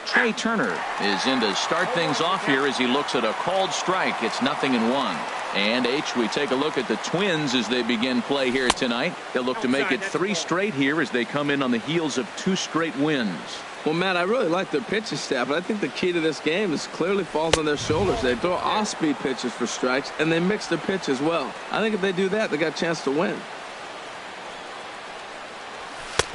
Trey Turner is in to start things off here as he looks at a called strike. It's 0-1. And we take a look at the Twins as they begin play here tonight. They'll look to make it 3 straight here as they come in on the heels of 2 straight wins. Well, Matt, I really like their pitching staff, but I think the key to this game is clearly falls on their shoulders. They throw off-speed pitches for strikes, and they mix their pitch as well. I think if they do that, they got a chance to win.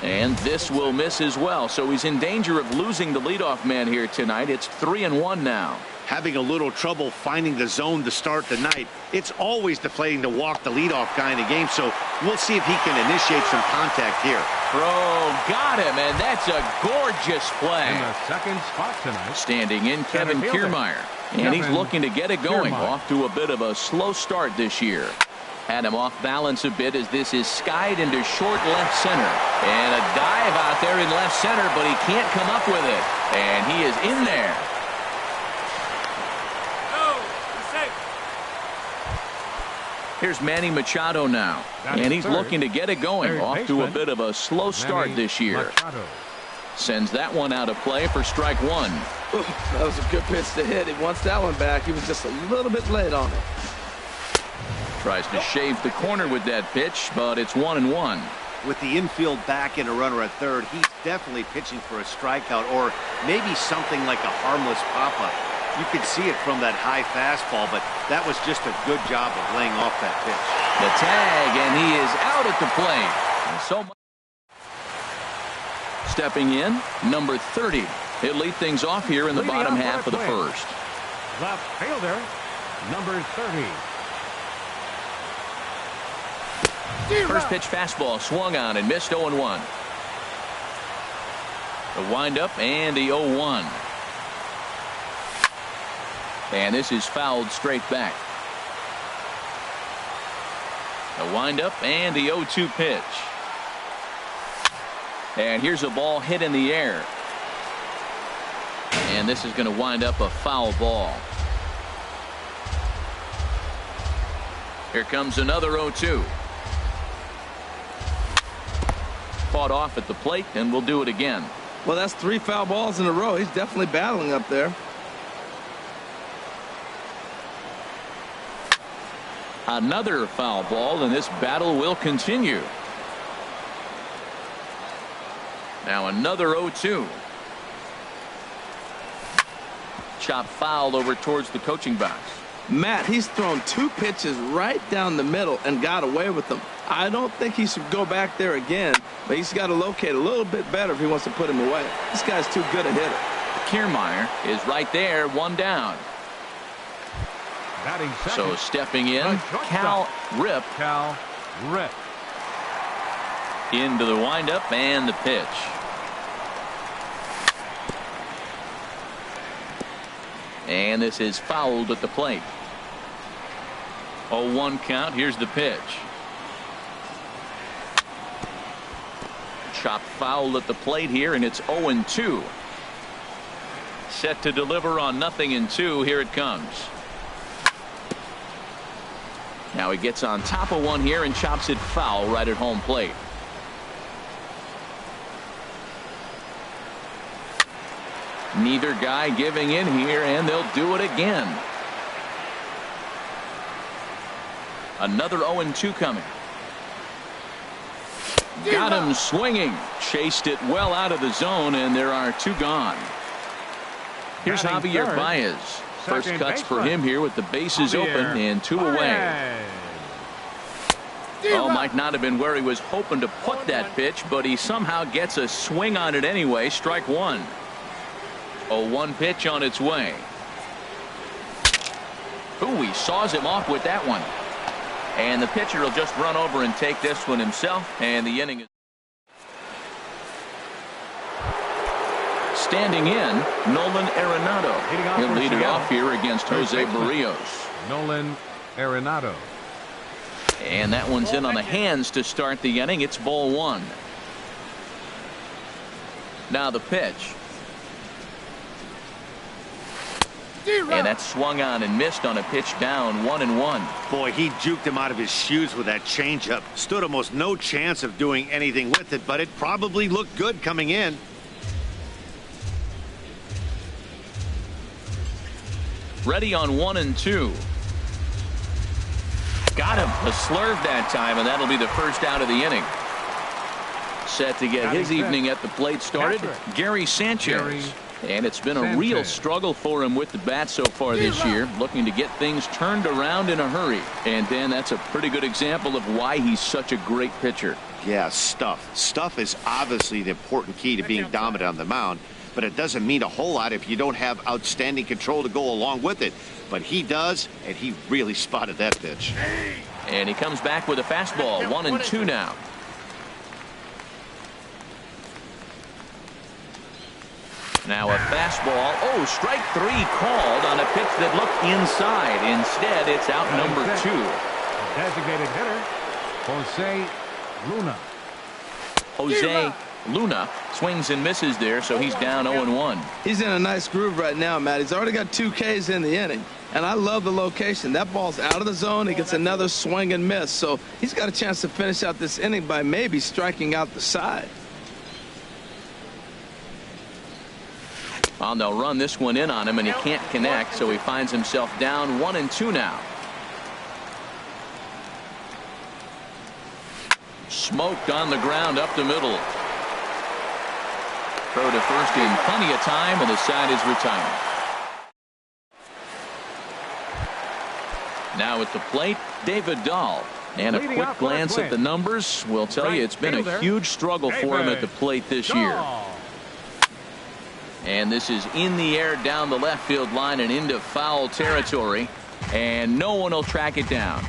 And this will miss as well, so he's in danger of losing the leadoff man here tonight. It's 3-1 now. Having a little trouble finding the zone to start the night. It's always deflating to walk the leadoff guy in the game, so we'll see if he can initiate some contact here. Throw, got him, and that's a gorgeous play. In the second spot tonight, standing in Kevin Kiermaier, and he's looking to get it going. Off to a bit of a slow start this year. Had him off balance a bit as this is skied into short left center. And a dive out there in left center, but he can't come up with it. And he is in there. Here's Manny Machado now. And he's looking to get it going. Off to a bit of a slow start this year. Sends that one out of play for strike 1. Ooh, that was a good pitch to hit. He wants that one back. He was just a little bit late on it. Tries to shave the corner with that pitch, but it's 1-1. With the infield back and a runner at third, he's definitely pitching for a strikeout or maybe something like a harmless pop-up. You could see it from that high fastball, but that was just a good job of laying off that pitch. The tag, and he is out at the plate. And so much. Stepping in, number 30. He'll lead things off here in the bottom half of the first. Left fielder, number 30. First pitch fastball swung on and missed 0-1. The windup and the 0-1. And this is fouled straight back. The windup and the 0-2 pitch. And here's a ball hit in the air. And this is going to wind up a foul ball. Here comes another 0-2. Fought off at the plate, and we'll do it again. Well, that's 3 foul balls in a row. He's definitely battling up there. Another foul ball, and this battle will continue. Now another 0-2. Chop foul over towards the coaching box. Matt, he's thrown 2 pitches right down the middle and got away with them. I don't think he should go back there again, but he's got to locate a little bit better if he wants to put him away. This guy's too good a hitter. Kiermaier is right there, 1 down. So stepping in, Cal Rip. Into the windup and the pitch. And this is fouled at the plate. 0-1 count. Here's the pitch. Chopped foul at the plate here, and it's 0-2. Set to deliver on 0-2. Here it comes. Now he gets on top of one here and chops it foul right at home plate. Neither guy giving in here, and they'll do it again. Another 0-2 coming. Got him swinging. Chased it well out of the zone, and there are 2 gone. Here's Javier Baez. First cuts for him here with the bases open and 2 away. Oh, might not have been where he was hoping to put that pitch, but he somehow gets a swing on it anyway. Strike 1. 0-1 pitch on its way. Ooh, he saws him off with that one. And the pitcher will just run over and take this one himself, and the inning is standing in. Nolan Arenado. He'll lead it off here against Jose Barrios. Nolan Arenado. And that one's in on the hands to start the inning. It's ball 1. Now the pitch. And that swung on and missed on a pitch down 1-1. Boy, he juked him out of his shoes with that changeup. Stood almost no chance of doing anything with it, but it probably looked good coming in. Ready on 1-2. Got him. A slurve that time, and that'll be the first out of the inning. Set to get his evening at the plate started, Gary Sanchez. And it's been a real struggle for him with the bat so far this year, looking to get things turned around in a hurry. And Dan, that's a pretty good example of why he's such a great pitcher. Yeah, stuff. Stuff is obviously the important key to being dominant on the mound, but it doesn't mean a whole lot if you don't have outstanding control to go along with it. But he does, and he really spotted that pitch. And he comes back with a fastball, 1-2 now. Now a fastball. Oh, strike 3 called on a pitch that looked inside. Instead, it's out number 2. Designated hitter, Jose Luna. Jose Luna swings and misses there, so he's down 0-1. He's in a nice groove right now, Matt. He's already got 2 Ks in the inning, and I love the location. That ball's out of the zone. He gets another swing and miss, so he's got a chance to finish out this inning by maybe striking out the side. Well, they'll run this one in on him, and he can't connect, so he finds himself down 1-2 now. Smoked on the ground up the middle. Throw to first in plenty of time, and the side is retired. Now at the plate, David Dahl. And a quick glance at the numbers will tell you it's been a huge struggle for him at the plate this year. And this is in the air down the left field line and into foul territory. And no one will track it down.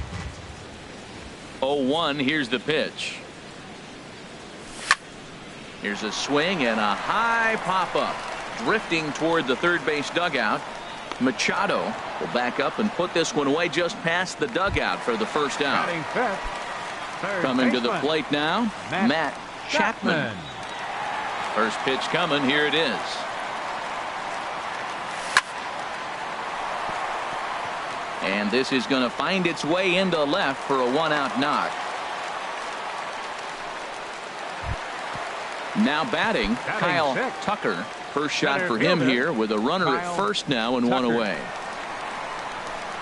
0-1, here's the pitch. Here's a swing and a high pop-up. Drifting toward the third base dugout. Machado will back up and put this one away just past the dugout for the first out. Coming to the plate now, Matt Chapman. First pitch coming, here it is. And this is going to find its way into left for a 1-out knock. Now batting, Kyle Tucker. First shot for him here with a runner at first now and 1 away.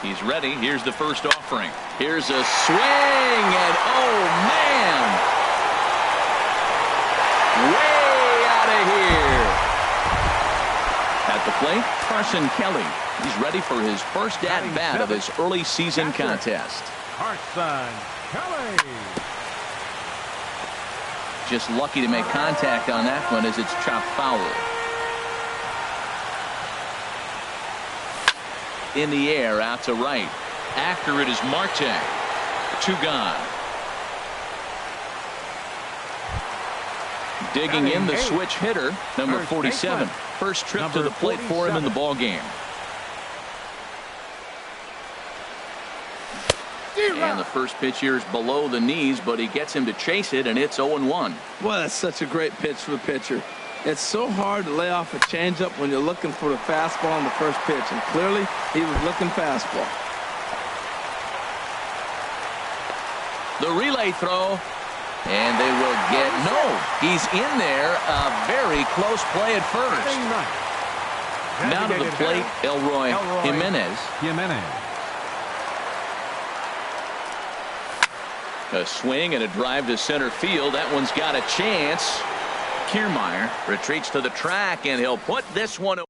He's ready. Here's the first offering. Here's a swing, and oh man, way out of here. At the plate, Carson Kelly. He's ready for his first at-bat of this early season contest. Carson Kelly. Just lucky to make contact on that one as it's chopped foul. In the air, out to right. After it is Marte. 2 gone. Digging in the switch hitter, number 47. First trip to the plate for him in the ball game. And the first pitch here is below the knees, but he gets him to chase it, and it's 0-1. Well, that's such a great pitch for the pitcher. It's so hard to lay off a changeup when you're looking for the fastball in the first pitch, and clearly he was looking fastball. The relay throw, and they will get no. He's in there. A very close play at first. Now to the plate, Elroy Jimenez. A swing and a drive to center field. That one's got a chance. Kiermaier retreats to the track, and he'll put this one away.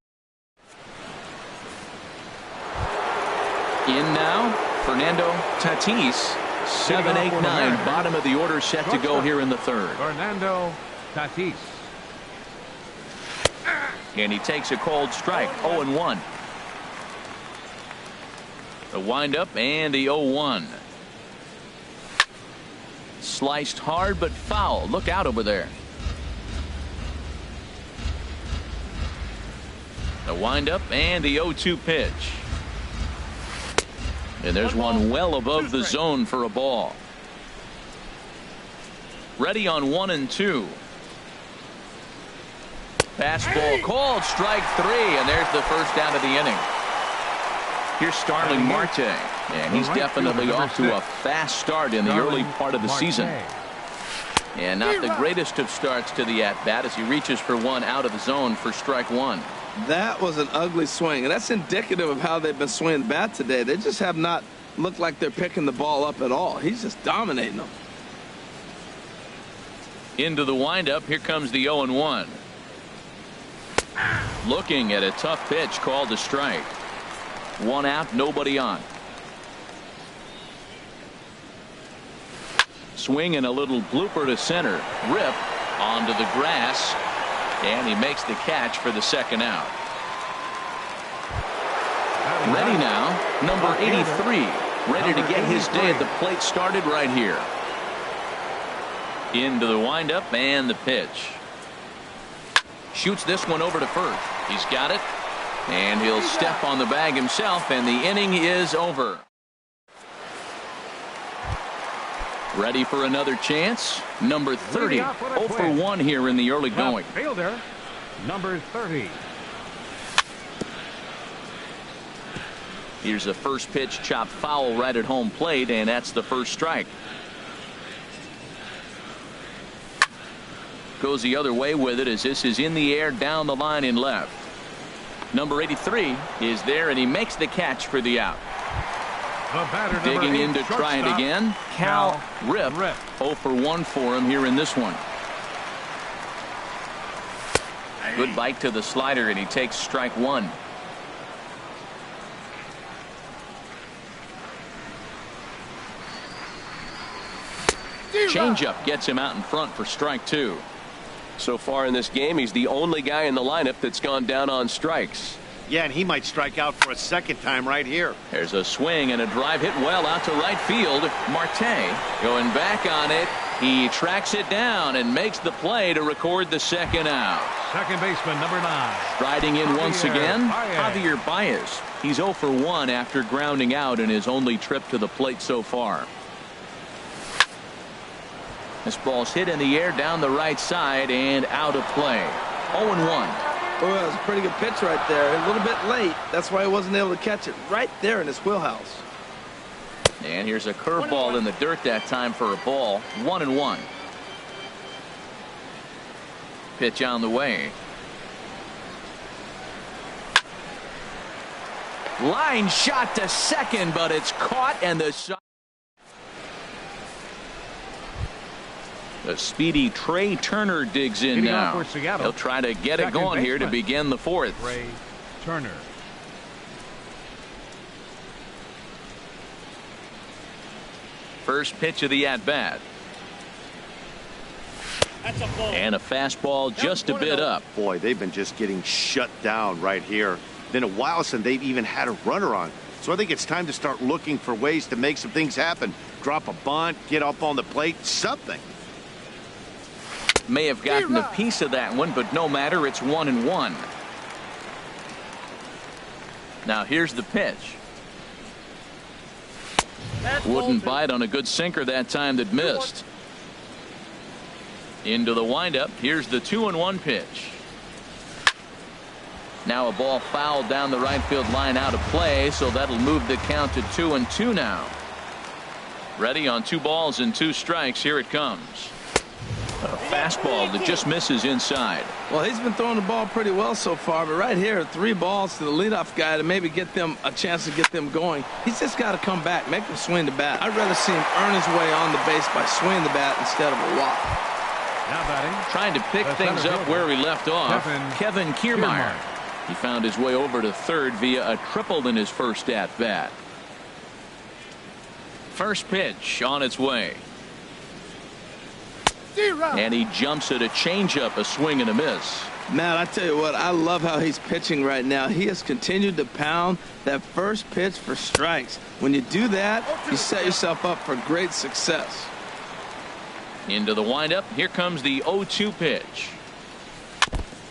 In now, Fernando Tatis. 7, 8, 9. Bottom of the order set to go here in the third. Fernando Tatis. And he takes a cold strike. 0-1. The windup and the 0-1. Sliced hard but foul. Look out over there. The windup and the 0-2 pitch. And there's one well above the zone for a ball. Ready on 1-2. Fastball called, strike 3, and there's the first out of the inning. Here's Starling Marte, and he's definitely off to a fast start in the early part of the season. And not the greatest of starts to the at-bat as he reaches for one out of the zone for strike one. That was an ugly swing, and that's indicative of how they've been swinging the bat today. They just have not looked like they're picking the ball up at all. He's just dominating them. Into the windup. Here comes the 0-1. Looking at a tough pitch called a strike. One out, nobody on. Swing and a little blooper to center. Rip onto the grass, and he makes the catch for the second out. Ready now, number 83, ready to get his day at the plate started right here. Into the windup and the pitch. Shoots this one over to first. He's got it, and he'll step on the bag himself, and the inning is over. Ready for another chance. Number 30, 0 for 1 here in the early going. Fielder, number 30. Here's the first pitch, chopped foul right at home plate, and that's the first strike. Goes the other way with it as this is in the air down the line in left. Number 83 is there, and he makes the catch for the out. Digging in to try it again. Cal Rip. 0 for 1 for him here in this one. Good bite to the slider, and he takes strike one. Changeup gets him out in front for strike two. So far in this game, he's the only guy in the lineup that's gone down on strikes. Yeah, and he might strike out for a second time right here. There's a swing and a drive hit well out to right field. Marte going back on it. He tracks it down and makes the play to record the second out. Second baseman, number 9. Striding in once again, Javier Baez. He's 0 for 1 after grounding out in his only trip to the plate so far. This ball's hit in the air down the right side and out of play. 0-1. Well, it was a pretty good pitch right there. A little bit late. That's why he wasn't able to catch it right there in his wheelhouse. And here's a curveball in the dirt that time for a ball. 1-1. Pitch on the way. Line shot to second, but it's caught, and the speedy Trey Turner digs in now. He'll try to get it going here to begin the fourth. Trey Turner. First pitch of the at-bat. And a fastball just a bit up. Boy, they've been just getting shut down right here. Been a while since they've even had a runner on. So I think it's time to start looking for ways to make some things happen. Drop a bunt, get up on the plate, something. May have gotten a piece of that one, but no matter, it's 1-1. Now here's the pitch. Wouldn't bite on a good sinker that time that missed. Into the windup. Here's the 2-1 pitch. Now a ball fouled down the right field line out of play, so that'll move the count to 2-2 now. Ready on 2 balls and 2 strikes. Here it comes. A fastball that just misses inside. Well, he's been throwing the ball pretty well so far, but right here, 3 balls to the leadoff guy to maybe get them a chance to get them going. He's just got to come back, make him swing the bat. I'd rather see him earn his way on the base by swinging the bat instead of a walk. Now batting. Trying to pick things up where we left off. Kevin Kiermaier. He found his way over to third via a triple in his first at bat. First pitch on its way. And he jumps at a changeup, a swing and a miss. Matt, I tell you what, I love how he's pitching right now. He has continued to pound that first pitch for strikes. When you do that, you set yourself up for great success. Into the windup. Here comes the 0-2 pitch.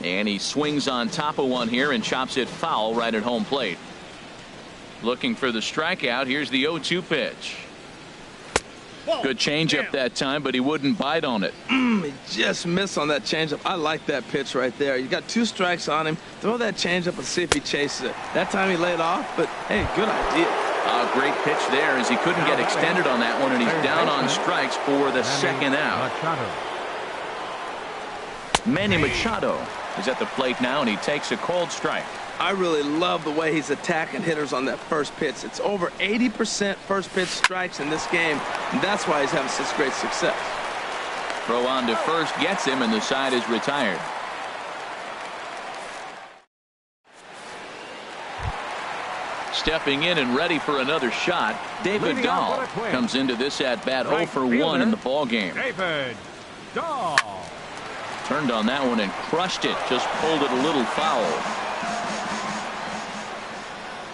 And he swings on top of one here and chops it foul right at home plate. Looking for the strikeout. Here's the 0-2 pitch. Good changeup that time, but he wouldn't bite on it. He just missed on that changeup. I like that pitch right there. You got 2 strikes on him. Throw that changeup and see if he chases it. That time he laid off, but hey, good idea. A great pitch there as he couldn't get extended on that one, and he's down on strikes for the second out. Manny Machado is at the plate now, and he takes a called strike. I really love the way he's attacking hitters on that first pitch. It's over 80% first pitch strikes in this game, and that's why he's having such great success. Throw on to first gets him, and the side is retired. Stepping in and ready for another shot, David Dahl comes into this at-bat 0 for 1 in the ball game. David Dahl. Turned on that one and crushed it. Just pulled it a little foul.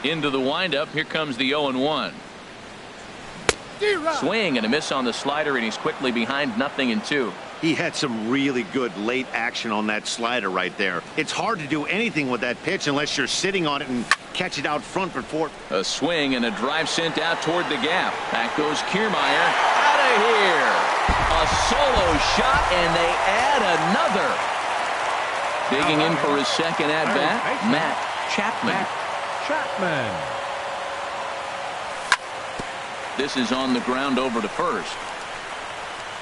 Into the windup. Here comes the 0-1. Swing and a miss on the slider, and he's quickly behind 0-2. He had some really good late action on that slider right there. It's hard to do anything with that pitch unless you're sitting on it and catch it out front for fourth. A swing and a drive sent out toward the gap. Back goes Kiermaier. Out of here. A solo shot, and they add another. Digging in for his second at-bat, Matt Chapman. This is on the ground over to first.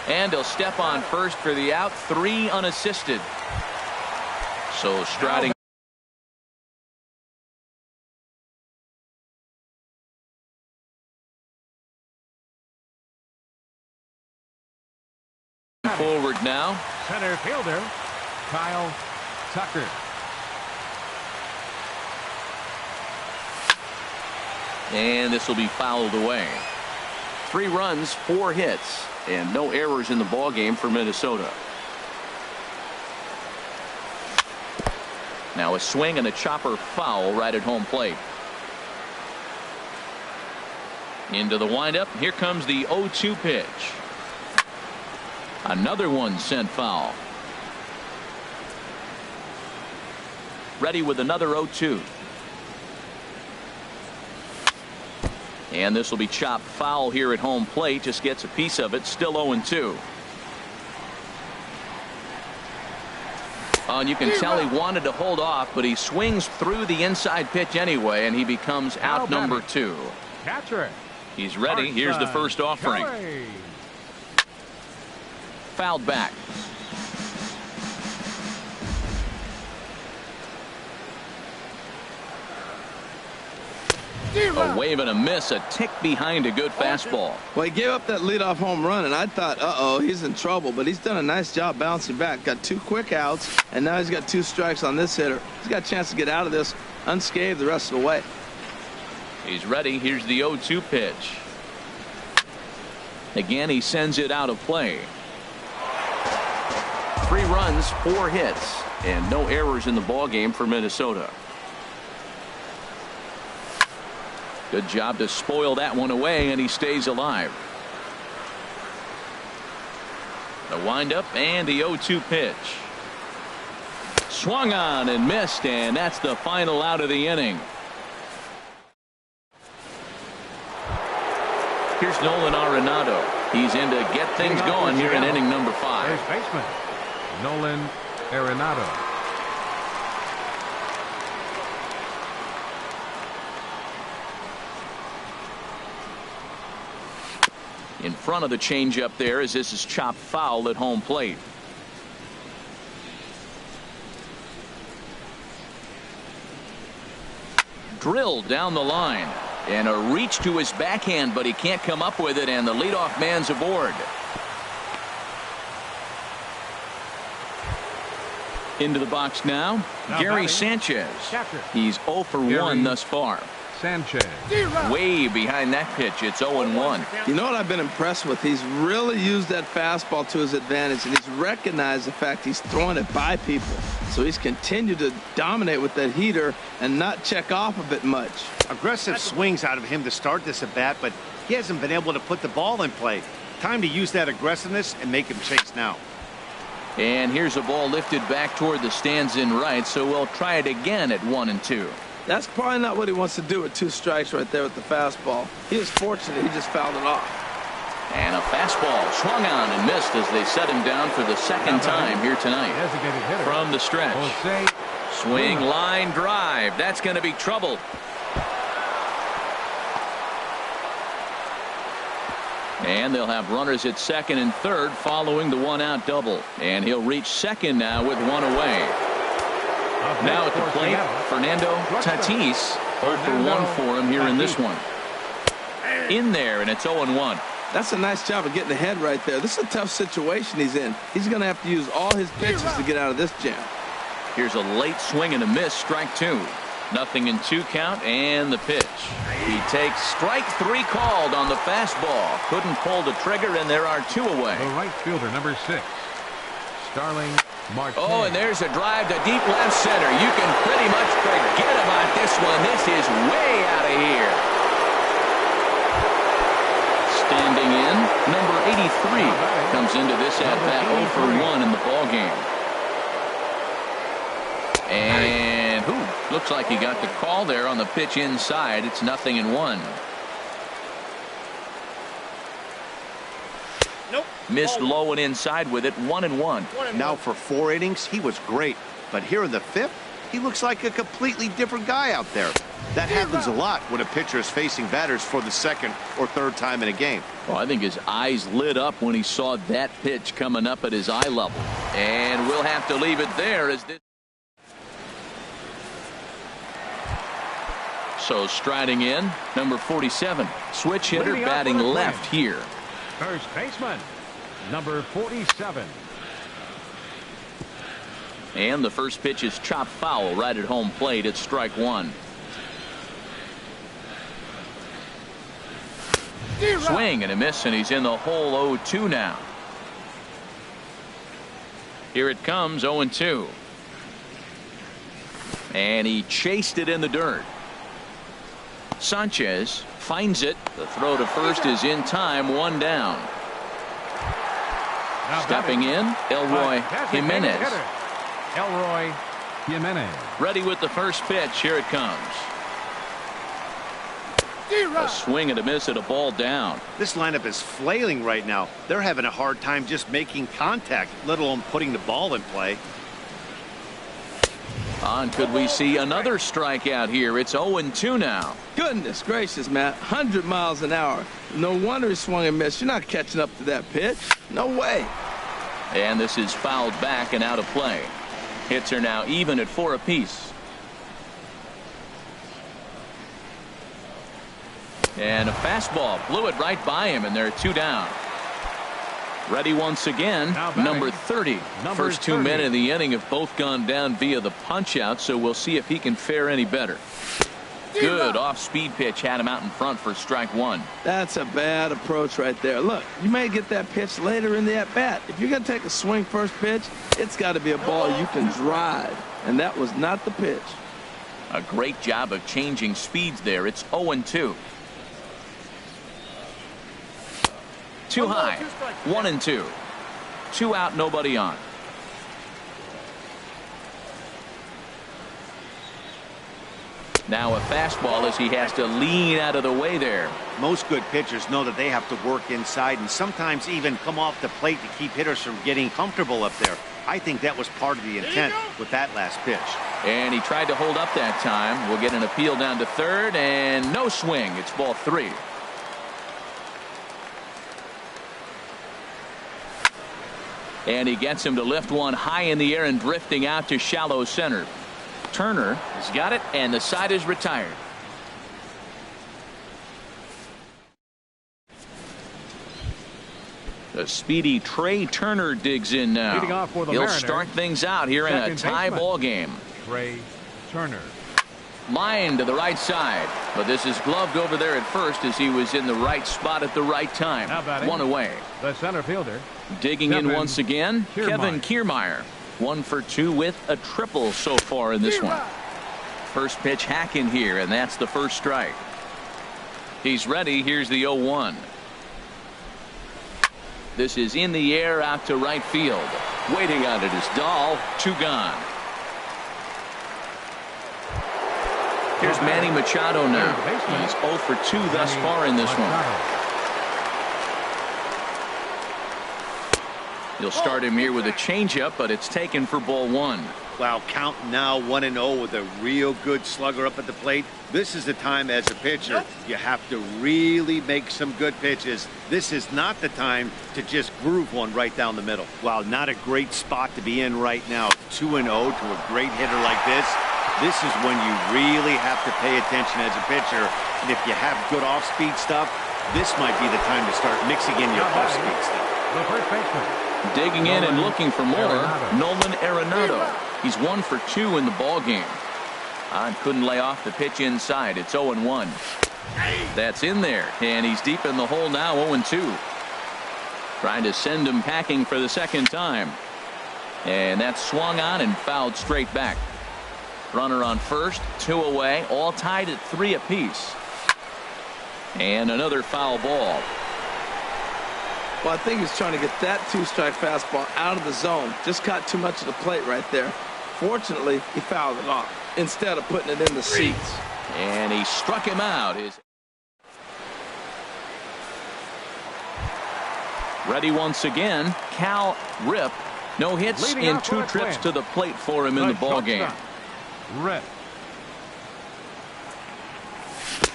And he'll step on first for the out. 3 unassisted. So striding forward now. Center fielder Kyle Tucker. And this will be fouled away. 3 runs, 4 hits, and no errors in the ball game for Minnesota. Now a swing and a chopper foul right at home plate. Into the windup. Here comes the 0-2 pitch. Another one sent foul. Ready with another 0-2. And this will be chopped foul here at home plate. Just gets a piece of it. Still 0-2. And you can tell he wanted to hold off, but he swings through the inside pitch anyway, and he becomes out number 2. Catcher. He's ready. Here's the first offering. Fouled back. A wave and a miss, a tick behind a good fastball. Well, he gave up that leadoff home run, and I thought, uh-oh, he's in trouble. But he's done a nice job bouncing back. Got 2 quick outs, and now he's got 2 strikes on this hitter. He's got a chance to get out of this unscathed the rest of the way. He's ready. Here's the 0-2 pitch. Again, he sends it out of play. 3 runs, 4 hits, and no errors in the ball game for Minnesota. Good job to spoil that one away, and he stays alive. The windup and the 0-2 pitch. Swung on and missed, and that's the final out of the inning. Here's Nolan Arenado. He's in to get things going here in inning number 5. First baseman Nolan Arenado. In front of the changeup there, as this is chopped foul at home plate. Drilled down the line, and a reach to his backhand, but he can't come up with it, and the leadoff man's aboard. Into the box now, Gary Sanchez. He's 0 for 1 thus far. Sanchez. Way behind that pitch. It's 0-1. You know what I've been impressed with? He's really used that fastball to his advantage, and he's recognized the fact he's throwing it by people. So he's continued to dominate with that heater and not check off of it much. Aggressive swings out of him to start this at bat, but he hasn't been able to put the ball in play. Time to use that aggressiveness and make him chase now. And here's a ball lifted back toward the stands in right, so we'll try it again at 1-2. That's probably not what he wants to do with 2 strikes right there with the fastball. He was fortunate he just fouled it off. And a fastball swung on and missed as they set him down for the second time here tonight. From the stretch. Swing, line, drive. That's going to be trouble. And they'll have runners at second and third following the one-out double. And he'll reach second now with one away. Now at the plate, Fernando Tatis. 0 for 1 for him here in this one. In there, and it's 0-1. That's a nice job of getting ahead right there. This is a tough situation he's in. He's going to have to use all his pitches to get out of this jam. Here's a late swing and a miss, strike 2. Nothing in 2 count, and the pitch. He takes strike 3 called on the fastball. Couldn't pull the trigger, and there are 2 away. The right fielder, number 6, Starling Marte. Oh, and there's a drive to deep left center. You can pretty much forget about this one. This is way out of here. Standing in, number 83 comes into this at-bat 0 for 1 in the ballgame. And looks like he got the call there on the pitch inside. It's 0-1. Nope. Missed low and inside with it. 1-1. Now for 4 innings, he was great. But here in the 5th, he looks like a completely different guy out there. That happens a lot when a pitcher is facing batters for the 2nd or 3rd time in a game. Well, I think his eyes lit up when he saw that pitch coming up at his eye level. And we'll have to leave it there as this. So striding in, number 47, switch hitter batting left here. First baseman, number 47. And the first pitch is chopped foul right at home plate. It's strike 1. Swing and a miss, and he's in the hole. 0-2 now. Here it comes, 0-2. And he chased it in the dirt. Sanchez finds it. The throw to first is in time. 1 down. Stepping in, Elroy Jimenez. Elroy Jimenez. Ready with the first pitch. Here it comes. A swing and a miss at a ball down. This lineup is flailing right now. They're having a hard time just making contact, let alone putting the ball in play. And could we see another strikeout here? It's 0-2 now. Goodness gracious, Matt. 100 miles an hour. No wonder he swung and missed. You're not catching up to that pitch. No way. And this is fouled back and out of play. Hits are now even at 4 apiece. And a fastball blew it right by him, and there are 2 down. Ready once again, number 30. First 2 men in the inning have both gone down via the punch out, so we'll see if he can fare any better. Good off-speed pitch had him out in front for strike 1. That's a bad approach right there. Look, you may get that pitch later in the at-bat. If you're going to take a swing first pitch, it's got to be a ball you can drive, and that was not the pitch. A great job of changing speeds there. It's 0-2. Too high. 1-2. 2 out, nobody on. Now a fastball as he has to lean out of the way there. Most good pitchers know that they have to work inside and sometimes even come off the plate to keep hitters from getting comfortable up there. I think that was part of the intent with that last pitch. And he tried to hold up that time. We'll get an appeal down to third, and no swing. It's ball 3. And he gets him to lift one high in the air and drifting out to shallow center. Turner has got it, and the side is retired. The speedy Trey Turner digs in now. He'll start things out here in a tie ball game. Trey Turner. Line to the right side, but this is gloved over there at first as he was in the right spot at the right time. 1 away. The center fielder. Digging in once again, Kevin Kiermaier. 1 for 2 with a triple so far in this one. First pitch hack in here, and that's the first strike. He's ready. Here's the 0-1. This is in the air out to right field. Waiting on it is Dahl. 2 gone. Here's Manny Machado now. He's 0 for 2 thus far in this one. He'll start him here with a changeup, but it's taken for ball one. Wow, count now 1-0 with a real good slugger up at the plate. This is the time as a pitcher you have to really make some good pitches. This is not the time to just groove one right down the middle. Wow, not a great spot to be in right now. 2-0 to a great hitter like this. This is when you really have to pay attention as a pitcher. And if you have good off-speed stuff, this might be the time to start mixing in your off-speed stuff. The first baseman. Digging in and looking for more, Nolan Arenado. He's 1 for 2 in the ball game. Couldn't lay off the pitch inside. It's 0-1. That's in there, and he's deep in the hole now, 0-2. Trying to send him packing for the second time. And that's swung on and fouled straight back. Runner on first, 2 away, all tied at 3 apiece. And another foul ball. Well, I think he's trying to get that 2-strike fastball out of the zone. Just caught too much of the plate right there. Fortunately, he fouled it off instead of putting it in the seats. And he struck him out. Ready once again, Cal Rip. No hits in 2 trips to the plate for him in the ball game. Rip.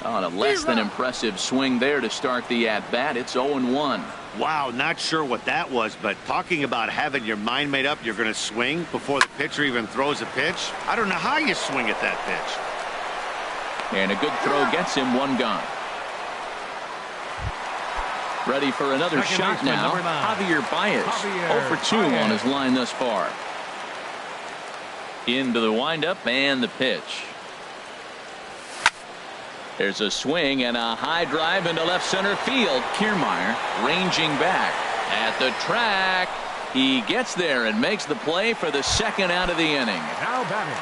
On a less than impressive swing there to start the at-bat. It's 0-1. Wow, not sure what that was, but talking about having your mind made up you're going to swing before the pitcher even throws a pitch. I don't know how you swing at that pitch. And a good throw gets him 1 gone. Ready for another shot now. Javier Baez, 0 for 2 on his line thus far. Into the windup and the pitch. There's a swing and a high drive into left center field. Kiermaier ranging back at the track. He gets there and makes the play for the second out of the inning. Now batting.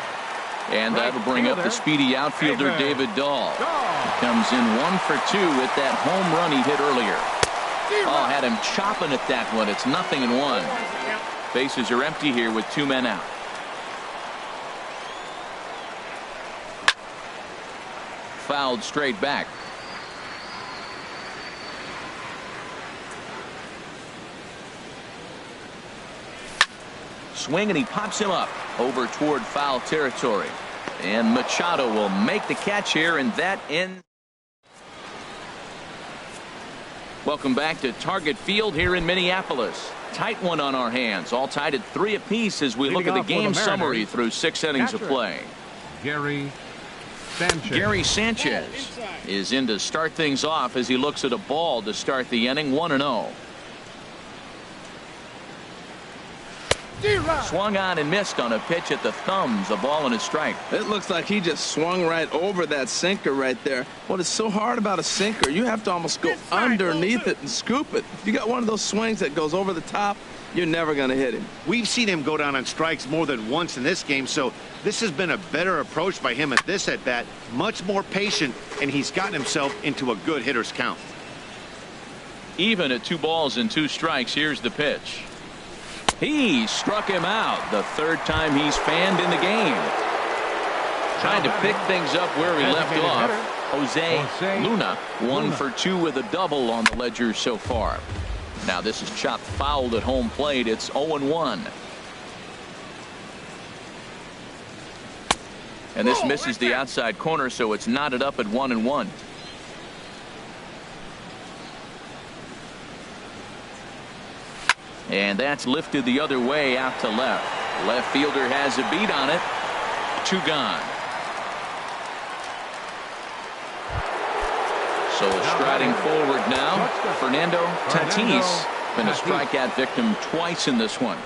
And that'll bring up the speedy outfielder David Dahl. He comes in 1 for 2 with that home run he hit earlier. Oh, had him chopping at that one. It's 0-1. Bases are empty here with 2 men out. Fouled straight back. Swing and he pops him up over toward foul territory. And Machado will make the catch here, and that ends. Welcome back to Target Field here in Minneapolis. Tight one on our hands, all tied at 3 apiece as we look at the game summary through 6 innings of play. Gary Sanchez is in to start things off as he looks at a ball to start the inning. 1-0. Swung on and missed on a pitch at the thumbs. A ball and a strike. It looks like he just swung right over that sinker right there. What is so hard about a sinker, you have to almost go underneath it and scoop it. If you got one of those swings that goes over the top, you're never going to hit him. We've seen him go down on strikes more than once in this game, so this has been a better approach by him at this at-bat. Much more patient, and he's gotten himself into a good hitter's count. Even at 2 balls and 2 strikes, here's the pitch. He struck him out the 3rd time he's fanned in the game. Trying to pick things up where he left off. Jose Luna 1 for 2 with a double on the ledger so far. Now this is chopped fouled at home plate. It's 0-1. And this misses the outside corner, so it's knotted up at 1-1. And that's lifted the other way out to left. Left fielder has a beat on it. 2 gone. So striding forward now, Fernando Tatis. Been a strikeout victim twice in this one.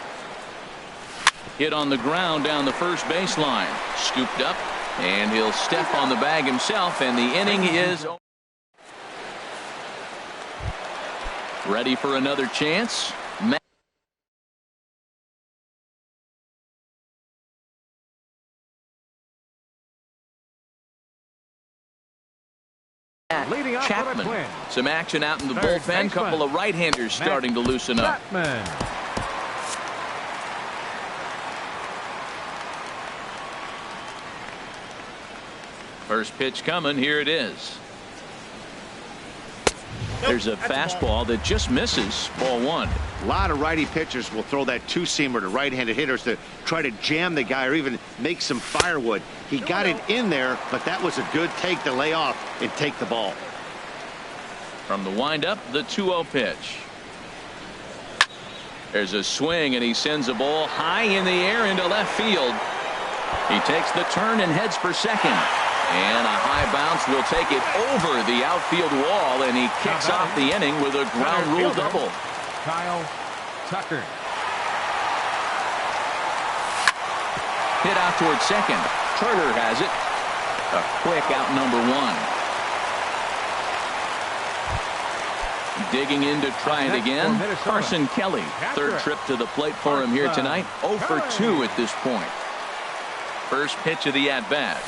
Hit on the ground down the first baseline. Scooped up, and he'll step on the bag himself, and the inning is ready for another chance. Chapman. Some action out in the bullpen. Couple of right-handers starting to loosen up. First pitch coming. Here it is. There's a fastball that just misses. Ball one. A lot of righty pitchers will throw that two-seamer to right-handed hitters to try to jam the guy or even make some firewood. He got it in there, but that was a good take to lay off and take the ball. From the windup, the 2-0 pitch. There's a swing, and he sends a ball high in the air into left field. He takes the turn and heads for second. And a high bounce will take it over the outfield wall, and he kicks off the inning with a ground rule double. Kyle Tucker. Hit out towards second. Turner has it. A quick out number one. Digging in to try it again. Carson Kelly. Third trip to the plate for him here tonight. 0 for 2 at this point. First pitch of the at-bat.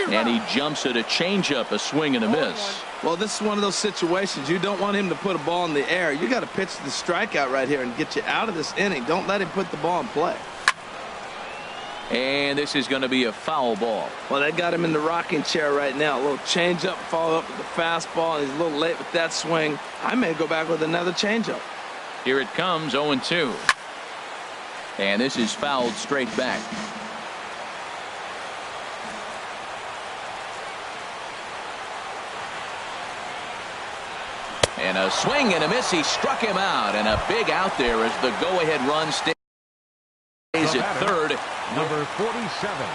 And he jumps at a changeup, a swing and a miss. Well, this is one of those situations. You don't want him to put a ball in the air. You got to pitch the strikeout right here and get you out of this inning. Don't let him put the ball in play. And this is going to be a foul ball. Well, they got him in the rocking chair right now. A little changeup, follow up with the fastball, and he's a little late with that swing. I may go back with another changeup. Here it comes, 0-2. And this is fouled straight back. And a swing and a miss. He struck him out, and a big out there as the go-ahead run stays at third. Number 47.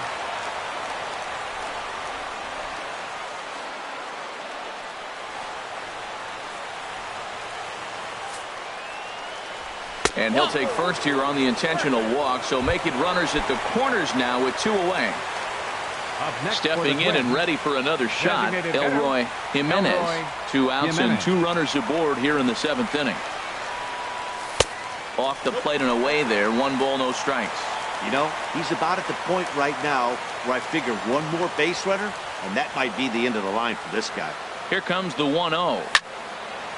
And he'll take first here on the intentional walk, so make it runners at the corners now with 2 away. Stepping in and ready for another shot, Elroy Jimenez. 2 outs and 2 runners aboard here in the 7th inning. Off the plate and away there. 1 ball, no strikes. You know, he's about at the point right now where I figure one more base runner, and that might be the end of the line for this guy. Here comes the 1-0.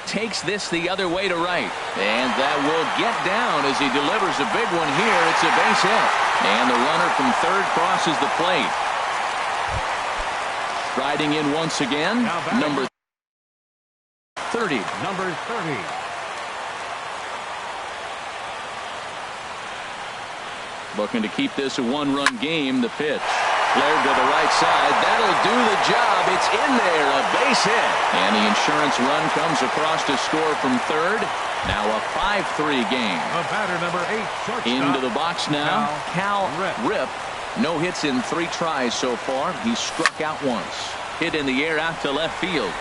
Takes this the other way to right. And that will get down as he delivers a big one here. It's a base hit. And the runner from third crosses the plate. Riding in once again, number 30. Number 30. Looking to keep this a 1-run game. The pitch. Flared to the right side. That'll do the job. It's in there. A base hit. And the insurance run comes across to score from third. Now a 5-3 game. A batter number 8. Shortstop. Into the box now. Cal Rip. No hits in 3 tries so far. He struck out once. Hit in the air out to left field.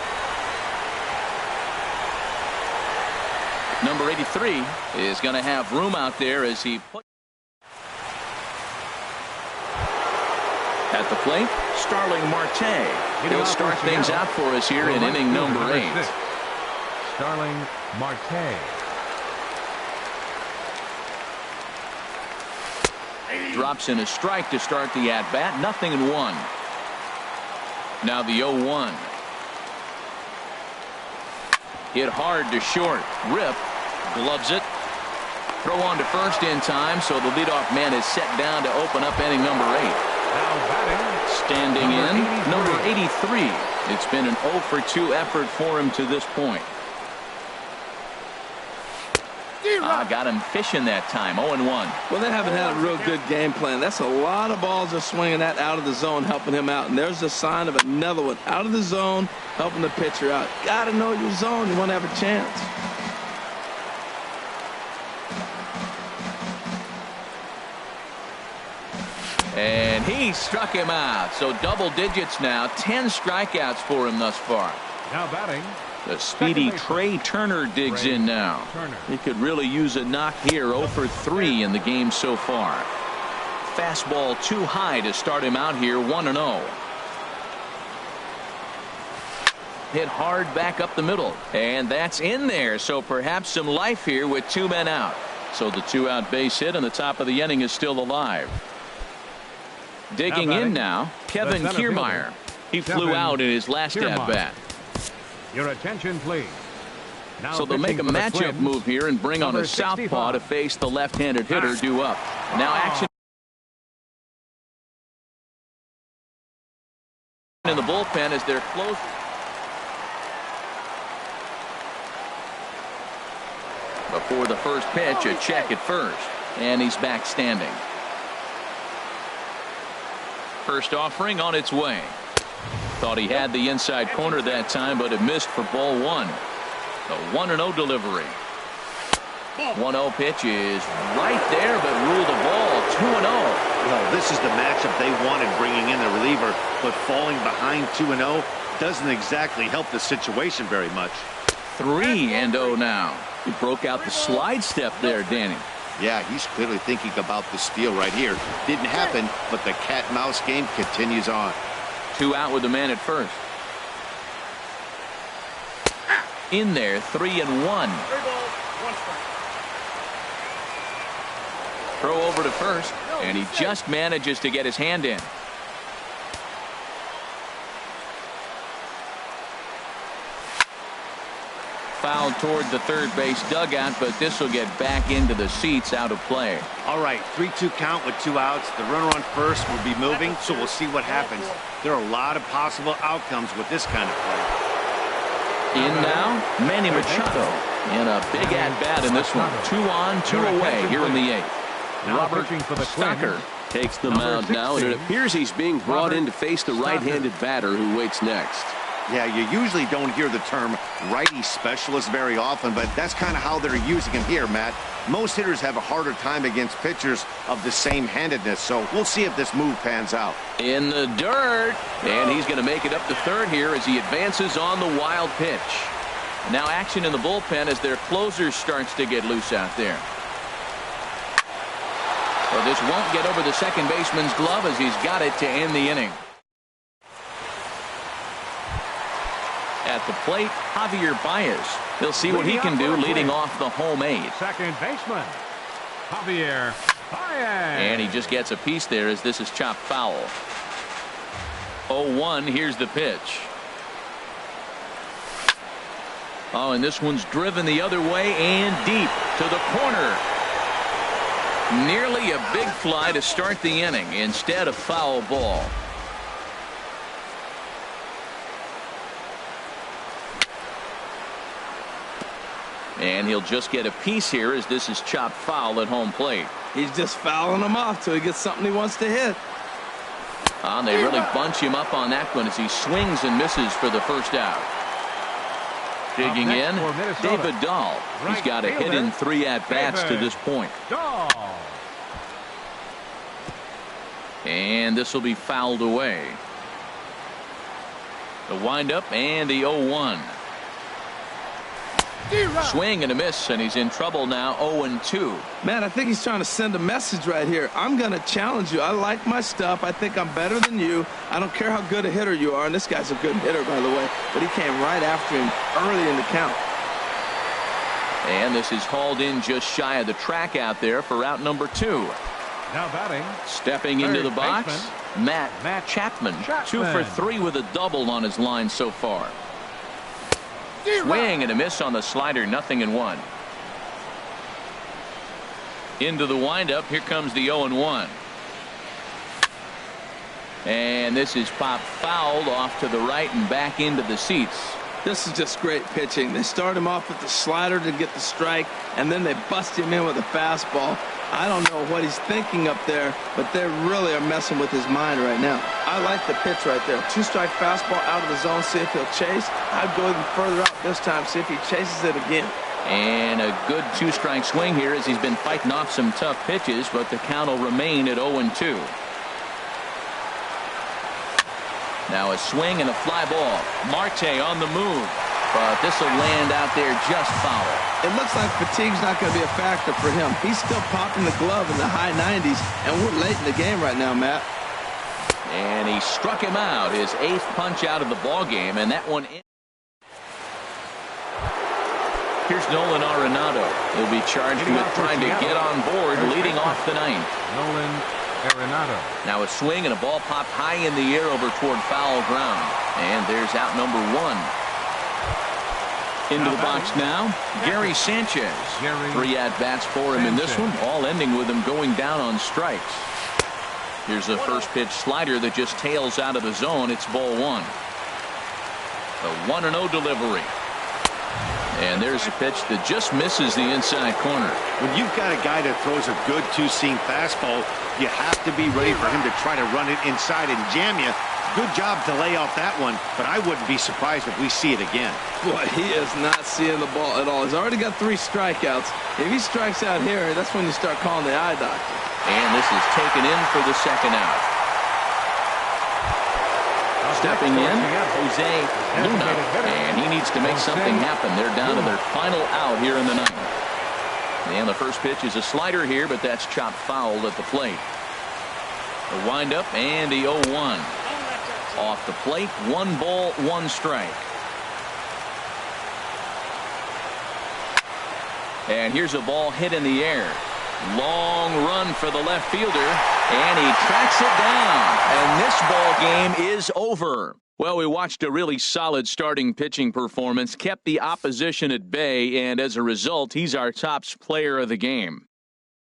Number 83 is going to have room out there as he puts. At the plate, Starling Marte. He'll start things out for us here in inning number 8. Starling Marte. Drops in a strike to start the at-bat. 0-1. Now the 0-1. Hit hard to short. Rip gloves it. Throw on to first in time, so the leadoff man is set down to open up inning number 8. Standing in, number 83. It's been an 0 for 2 effort for him to this point. Got him fishing that time. 0-1. Well, they haven't had a real good game plan. That's a lot of balls they're swinging at out of the zone, helping him out. And there's a sign of another one out of the zone, helping the pitcher out. Got to know your zone. You want to have a chance. And he struck him out. So double digits now. 10 strikeouts for him thus far. Now batting. The speedy Trey Turner digs in now. He could really use a knock here. 0 for 3 in the game so far. Fastball too high to start him out here. 1-0. Hit hard back up the middle. And that's in there. So perhaps some life here with 2 men out. So the 2-out base hit and the top of the inning is still alive. Digging in now, Kevin Kiermaier. He flew out in his last at-bat. Your attention, please. Now so they'll make a matchup move here and bring on a southpaw to face the left-handed hitter due up. Now action in the bullpen as they're close. Before the first pitch, a check at first. And he's back standing. First offering on its way. Thought he had the inside corner that time, but it missed for ball one. The 1-0 delivery. 1-0 pitch is right there, but ruled a ball. 2-0. Well, this is the matchup they wanted, bringing in the reliever, but falling behind 2-0 doesn't exactly help the situation very much. 3-0 now. He broke out the slide step there, Danny. Yeah, he's clearly thinking about the steal right here. Didn't happen, but the cat-mouse game continues on. 2 out with the man at first. In there, 3-1. Throw over to first, and he just manages to get his hand in. Foul toward the third base dugout, but this will get back into the seats, out of play. All right, 3-2 count with 2 outs. The runner on first will be moving, so we'll see what happens. There are a lot of possible outcomes with this kind of play. In now, Manny Machado in a big at-bat in this one. 2 on, 2 away here in the 8th. Robert Stocker takes the mound now, and it appears he's being brought in to face the right-handed batter who waits next. Yeah, you usually don't hear the term righty specialist very often, but that's kind of how they're using him here, Matt. Most hitters have a harder time against pitchers of the same handedness, so we'll see if this move pans out. In the dirt, and he's going to make it up to third here as he advances on the wild pitch. Now action in the bullpen as their closer starts to get loose out there. Well, this won't get over the second baseman's glove as he's got it to end the inning. At the plate, Javier Baez. He'll see what he can do leading off the home 8. Second baseman, Javier Baez. And he just gets a piece there as this is chopped foul. 0-1, here's the pitch. Oh, and this one's driven the other way and deep to the corner. Nearly a big fly to start the inning. Instead, a foul ball. And he'll just get a piece here as this is chopped foul at home plate. He's just fouling him off till he gets something he wants to hit. And they really bunch him up on that one as he swings and misses for the first out. Digging in, David Dahl. He's got a hit in 3 at-bats to this point. And this will be fouled away. The windup and the 0-1. Swing and a miss, and he's in trouble now. 0-2. Man, I think he's trying to send a message right here. I'm going to challenge you. I like my stuff. I think I'm better than you. I don't care how good a hitter you are. And this guy's a good hitter, by the way. But he came right after him early in the count. And this is hauled in just shy of the track out there for out number 2. Now batting. Stepping into the box, Matt Chapman. 2 for 3 with a double on his line so far. Swing and a miss on the slider. 0-1. Into the windup. Here comes the 0-1. And this is popped fouled off to the right and back into the seats. This is just great pitching. They start him off with the slider to get the strike, and then they bust him in with a fastball. I don't know what he's thinking up there, but they really are messing with his mind right now. I like the pitch right there. 2-strike fastball out of the zone, see if he'll chase. I'd go even further out this time, see if he chases it again. And a good 2-strike swing here as he's been fighting off some tough pitches, but the count will remain at 0-2. Now a swing and a fly ball. Marte on the move. But this will land out there just foul. It looks like fatigue's not going to be a factor for him. He's still popping the glove in the high 90s, and we're late in the game right now, Matt. And he struck him out. His 8th punch out of the ball game, and that one in. Here's Nolan Arenado. He'll be charged with trying to get on board, leading off the 9th. Nolan Arenado. Now a swing and a ball popped high in the air over toward foul ground. And there's out number 1. Into the box now, Gary Sanchez. 3 at-bats for him in this one, all ending with him going down on strikes. Here's a first pitch slider that just tails out of the zone. It's ball 1. The 1-0 delivery. And there's a pitch that just misses the inside corner. When you've got a guy that throws a good two-seam fastball, you have to be ready for him to try to run it inside and jam you. Good job to lay off that one, but I wouldn't be surprised if we see it again. Boy, he is not seeing the ball at all. He's already got 3 strikeouts. If he strikes out here, that's when you start calling the eye doctor. And this is taken in for the second out. Stepping in, Jose Luna, and he needs to make something happen. They're down to their final out here in the ninth. And the first pitch is a slider here, but that's chopped foul at the plate. The windup and the 0-1. Off the plate, 1 ball, 1 strike. And here's a ball hit in the air. Long run for the left fielder, and he tracks it down. And this ball game is over. Well, we watched a really solid starting pitching performance, kept the opposition at bay, and as a result, he's our top player of the game.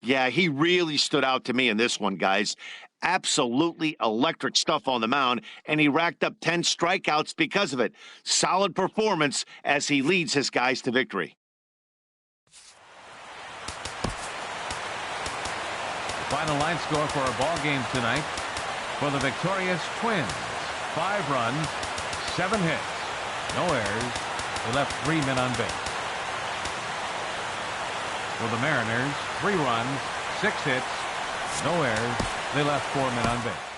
Yeah, he really stood out to me in this one, guys. Absolutely electric stuff on the mound, and he racked up 10 strikeouts because of it. Solid performance as he leads his guys to victory. Final line score for our ball game tonight. For the victorious Twins, 5 runs, 7 hits, no errors. They left 3 men on base. For the Mariners, 3 runs, 6 hits, no errors. They left 4 men on base.